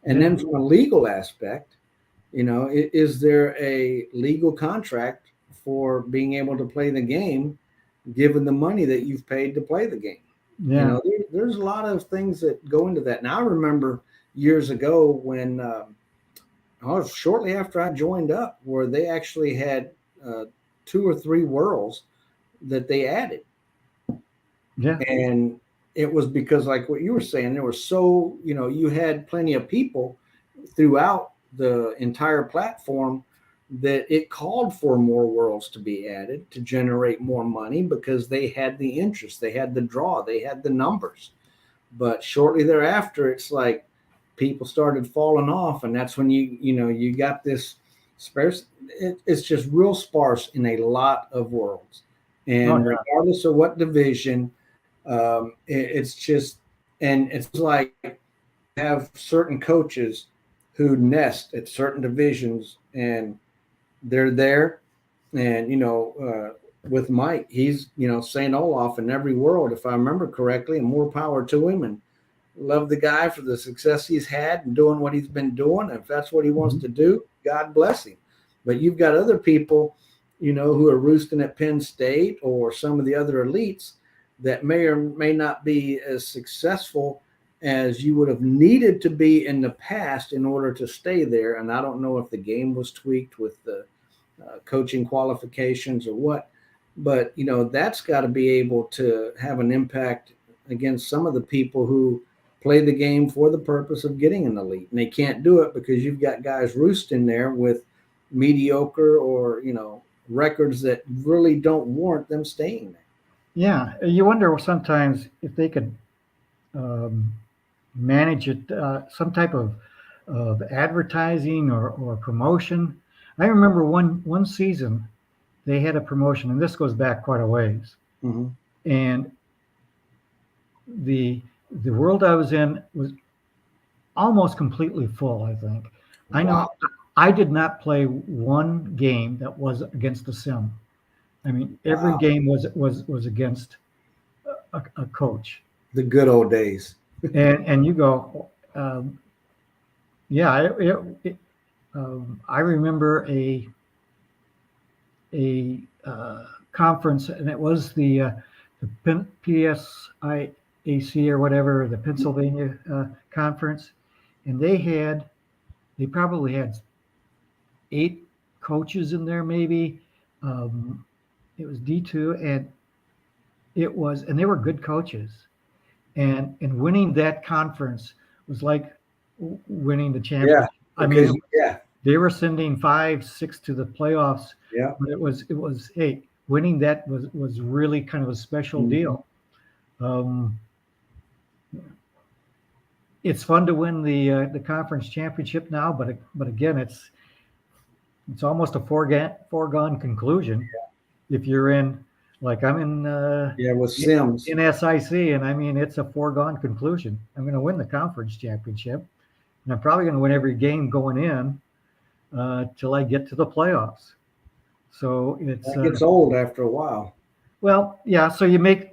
And yeah, then from a legal aspect, is there a legal contract for being able to play the game given the money that you've paid to play the game? yeah, there's a lot of things that go into that. Now I remember years ago when shortly after I joined up, where they actually had 2 or 3 worlds that they added. Yeah. And it was because, like what you were saying, there were you had plenty of people throughout the entire platform that it called for more worlds to be added to generate more money because they had the interest, they had the draw, they had the numbers. But shortly thereafter, it's like people started falling off, and that's when you got this sparse. It's just real sparse in a lot of worlds, Oh, and yeah. regardless of what division, it's just, and it's like have certain coaches who nest at certain divisions, and they're there, and with Mike, he's St. Olaf in every world, if I remember correctly, and more power to him, and love the guy for the success he's had and doing what he's been doing. If that's what he wants to do, God bless him. But you've got other people, who are roosting at Penn State or some of the other elites that may or may not be as successful as you would have needed to be in the past in order to stay there. And I don't know if the game was tweaked with the coaching qualifications or what, but that's got to be able to have an impact against some of the people who play the game for the purpose of getting an elite, and they can't do it because you've got guys roosting there with mediocre or records that really don't warrant them staying there. Yeah, you wonder sometimes if they could manage it, some type of advertising or promotion. I remember one season they had a promotion, and this goes back quite a ways. Mm-hmm. And the world I was in was almost completely full, I think. I know Wow. I did not play one game that was against a sim. I mean, every Wow. game was against a coach. The good old days. And you go, yeah, I remember a conference, and it was the PSIAC or whatever, the Pennsylvania conference, and they probably had 8 coaches in there, maybe. It was D2, and they were good coaches, and winning that conference was like winning the championship. I mean, they were sending 5, 6 to the playoffs. Yeah. But it was hey, winning that was really kind of a special deal. It's fun to win the conference championship now, but again, it's almost a foregone conclusion. If you're in, like I'm in, with Sims in SIC, and I mean it's a foregone conclusion. I'm going to win the conference championship, and I'm probably going to win every game going in till I get to the playoffs. So it gets old after a while. Well, yeah. So you make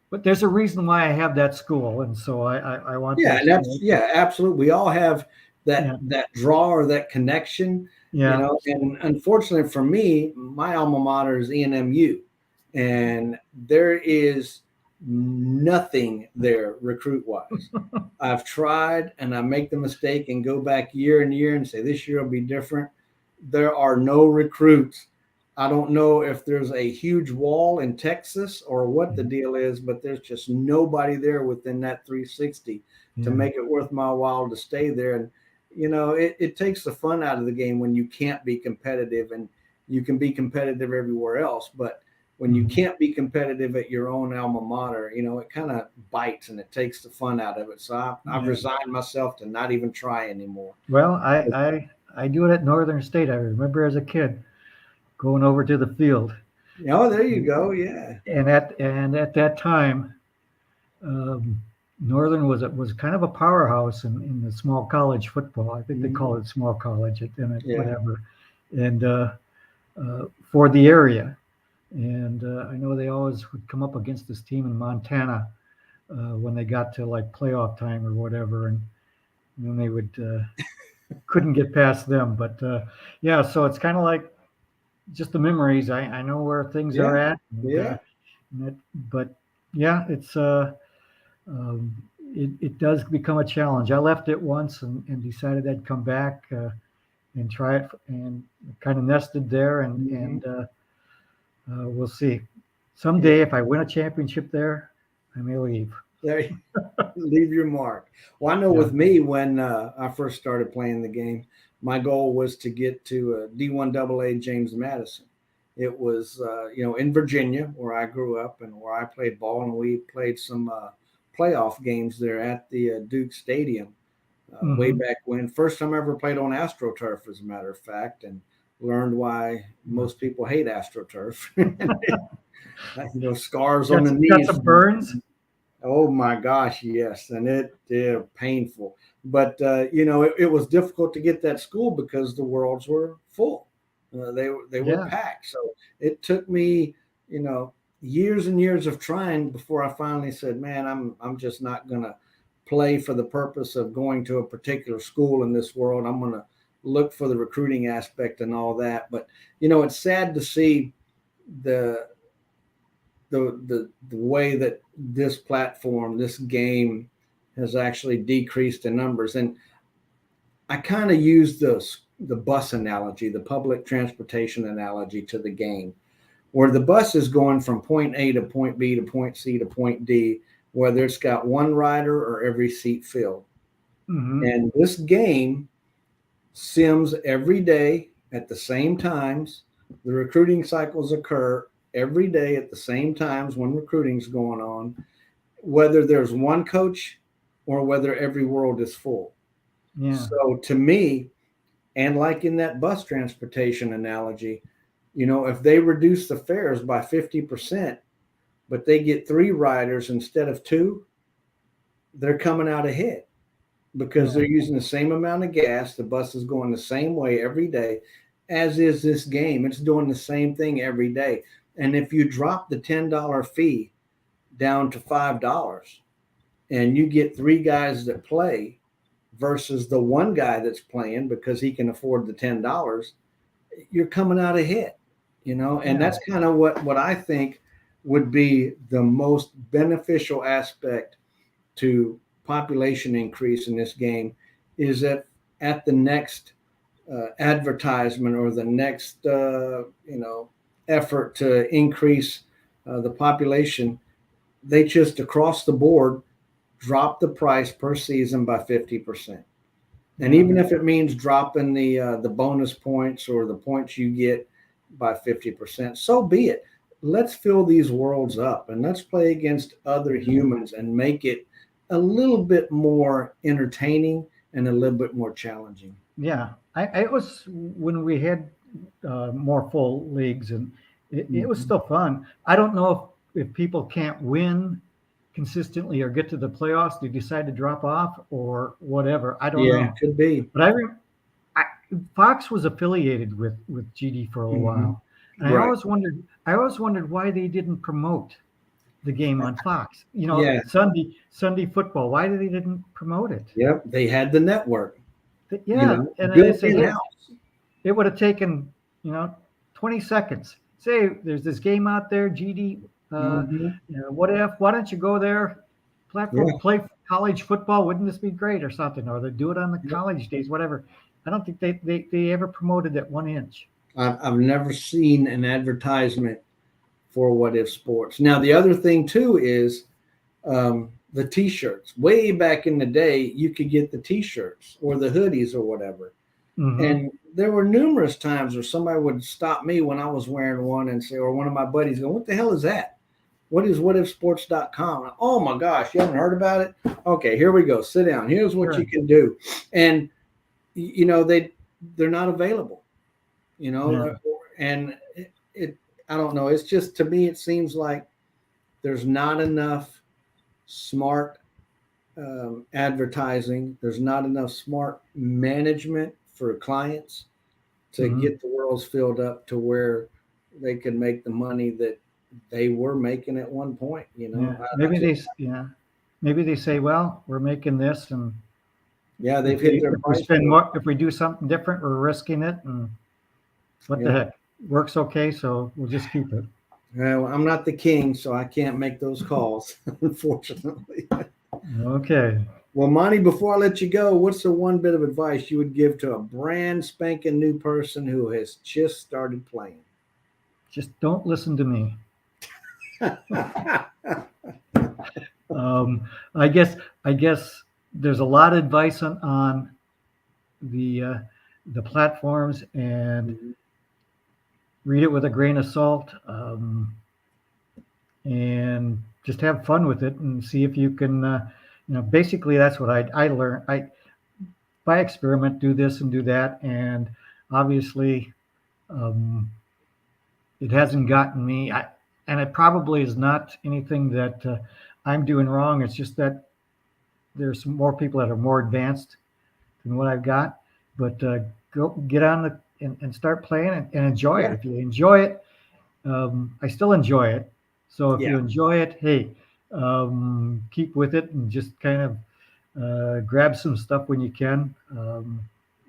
but there's a reason why I have that school, and so I want. Yeah, and that's absolutely. We all have that draw or that connection. Yeah. And unfortunately for me, my alma mater is ENMU, and there is nothing there recruit wise. I've tried, and I make the mistake and go back year and year and say this year will be different. There are no recruits. I don't know if there's a huge wall in Texas or what the deal is, but there's just nobody there within that 360 to make it worth my while to stay there. And it takes the fun out of the game when you can't be competitive, and you can be competitive everywhere else. But when you can't be competitive at your own alma mater, it kind of bites and it takes the fun out of it. So I've resigned myself to not even try anymore. Well, I do it at Northern State. I remember as a kid going over to the field. Oh, there you go. Yeah. And at that time, Northern was kind of a powerhouse in the small college football. I think they call it small college, whatever, and for the area. And I know they always would come up against this team in Montana when they got to like playoff time or whatever, and then they would couldn't get past them. But so it's kind of like just the memories. I know where things are at. Yeah. But yeah, it's it does become a challenge. I left it once and decided I'd come back and try it, and kind of nested there, and we'll see. Someday, if I win a championship there, I may leave. There, leave your mark. Well, I know Yeah. with me, when I first started playing the game, my goal was to get to D1 AA James Madison. It was, in Virginia, where I grew up and where I played ball, and we played some playoff games there at the Duke Stadium way Mhm. back when. First time I ever played on AstroTurf, as a matter of fact, and learned why most people hate AstroTurf. Scars on the Got knees. some burns. Oh my gosh, yes, and they're painful. But it was difficult to get that school because the worlds were full. They were Yeah. packed. So it took me, years and years of trying before I finally said, "Man, I'm just not gonna play for the purpose of going to a particular school in this world. I'm gonna look for the recruiting aspect and all that." But it's sad to see the the way that this platform, this game, has actually decreased in numbers. And I kind of use the bus analogy, the public transportation analogy to the game, where the bus is going from point A to point B to point C to point D, whether it's got one rider or every seat filled. Hmm. And this game sims every day at the same times. The recruiting cycles occur every day at the same times when recruiting's going on, whether there's one coach or whether every world is full. Yeah. So to me, and like in that bus transportation analogy, if they reduce the fares by 50%, but they get 3 riders instead of 2, they're coming out ahead because Yeah. they're using the same amount of gas. The bus is going the same way every day, as is this game. It's doing the same thing every day. And if you drop the $10 fee down to $5 and you get 3 guys that play versus the one guy that's playing because he can afford the $10, you're coming out ahead, and Yeah. that's kind of what I think would be the most beneficial aspect to population increase in this game, is that at the next advertisement or the next effort to increase the population, they just across the board drop the price per season by 50%. And Yeah. even if it means dropping the bonus points or the points you get by 50%, so be it. Let's fill these worlds up and let's play against other humans and make it a little bit more entertaining and a little bit more challenging. Yeah. It was when we had more full leagues, and it was Mhm. still fun. I don't know if people can't win consistently or get to the playoffs, they decide to drop off or whatever. I don't Yeah, know. could be. But I, Fox was affiliated with GD for a little Mhm. while, and Right. I always wondered why they didn't promote the game on Fox. Yeah. Sunday football. Why they didn't promote it? Yep. They had the network, Yeah, and then they built say, in hey, house. it would have taken 20 seconds. Say there's this game out there, GD. Hmm. What if? Why don't you go there? Platform Yeah. play college football. Wouldn't this be great or something? Or they do it on the Yep. college days, whatever. I don't think they ever promoted that 1 inch. I've never seen an advertisement for What If Sports. Now, the other thing too is the T-shirts. Way back in the day, you could get the T-shirts or the hoodies or whatever. Hmm. And there were numerous times where somebody would stop me when I was wearing one and say, or one of my buddies go, "What the hell is that? What is whatifsports.com?" Oh my gosh, you haven't heard about it? Okay, here we go. Sit down. Here's what Sure. you can do. And they're not available, Yeah. and it I don't know. It's just, to me, it seems like there's not enough smart advertising. There's not enough smart management for clients to Hmm. get the worlds filled up to where they can make the money that they were making at one point. Yeah. I just, Maybe they say, well, we're making this, and yeah, they've if hit we their if we price spend point. more, if we do something different, we're risking it, and what the Yeah. heck, works okay, so we'll just keep it. Well, I'm not the king, so I can't make those calls, unfortunately. Okay. Well, Monty, before I let you go, what's the one bit of advice you would give to a brand spanking new person who has just started playing? Just don't listen to me. I guess there's a lot of advice on the platforms, and read it with a grain of salt, and just have fun with it and see if you can. Basically that's what I learned. I by experiment do this and do that, and obviously um, it hasn't gotten me. And it probably is not anything that I'm doing wrong. It's just that there's more people that are more advanced than what I've got. But go get on and start playing and enjoy it. Yeah. If you enjoy it, I still enjoy it. So if Yeah. you enjoy it, hey, keep with it and just kind of grab some stuff when you can,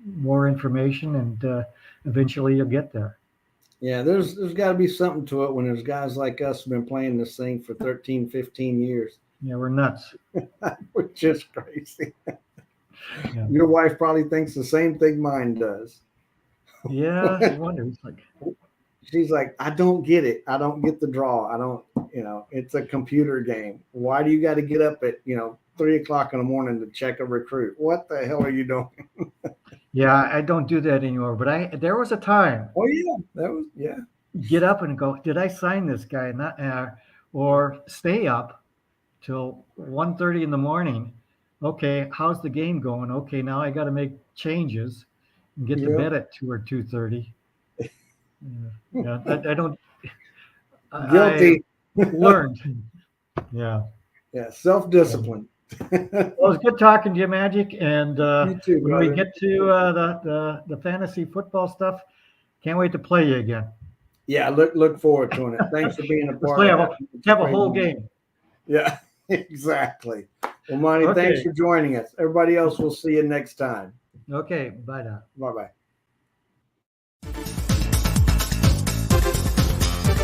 more information, and eventually you'll get there. Yeah, there's got to be something to it when there's guys like us who've been playing this thing for 13, 15 years. Yeah, we're nuts. We're just crazy. Yeah. Your wife probably thinks the same thing mine does. Yeah, I wonder. It's like, She's like, I don't get it. I don't get the draw. I don't, it's a computer game. Why do you got to get up at, 3 o'clock in the morning to check a recruit? What the hell are you doing? yeah, I don't do that anymore. But there was a time, Oh, yeah. That was, yeah. get up and go, did I sign this guy? Not, or stay up till 1:30 in the morning. Okay, how's the game going? Okay, now I got to make changes and get to Yeah. bed at 2 or 2:30. Yeah, I don't. Guilty. I learned. Yeah. Yeah. Self-discipline. Well, it was good talking to you, Magic. And You too, when we brother. get to the fantasy football stuff, can't wait to play you again. Yeah. Look forward to it. Thanks for being a Let's part play of have a whole game. Yeah, exactly. Well, Monty, Okay. thanks for joining us. Everybody else, we'll see you next time. Okay, bye now. Bye-bye.